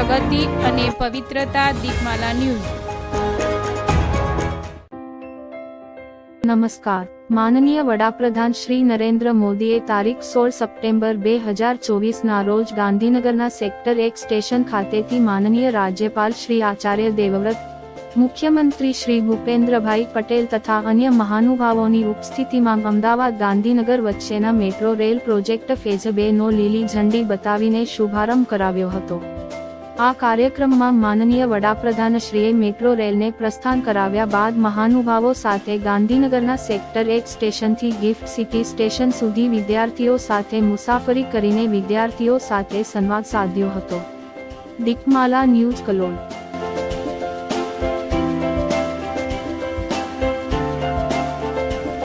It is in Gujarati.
પ્રગતિ અને પવિત્રતા દીપમાલા ન્યૂઝ। નમસ્કાર। માનનીય વડાપ્રધાન શ્રી નરેન્દ્ર મોદીએ તારીખ 16 સપ્ટેમ્બર 2024ના રોજ ગાંધીનગરના સેક્ટર 1 સ્ટેશન ખાતેથી માનનીય રાજ્યપાલ શ્રી આચાર્ય દેવવ્રત, મુખ્યમંત્રી શ્રી ભૂપેન્દ્રભાઈ પટેલ તથા અન્ય મહાનુભાવોની ઉપસ્થિતિમાં અમદાવાદ ગાંધીનગર વચ્ચેના મેટ્રો રેલ પ્રોજેક્ટ ફેઝ 2નો લીલી ઝંડી બતાવીને શુભારંભ કરાવ્યો હતો। આ કાર્યક્રમમાં માનનીય વડાપ્રધાનશ્રીએ મેટ્રો રેલને પ્રસ્થાન કરાવ્યા બાદ મહાનુભાવો સાથે ગાંધીનગરના સેક્ટર 1 સ્ટેશનથી ગિફ્ટ સિટી સ્ટેશન સુધી વિદ્યાર્થીઓ સાથે મુસાફરી કરીને વિદ્યાર્થીઓ સાથે સંવાદ સાધ્યો હતો। દીપમાલા ન્યૂઝ કલોલ।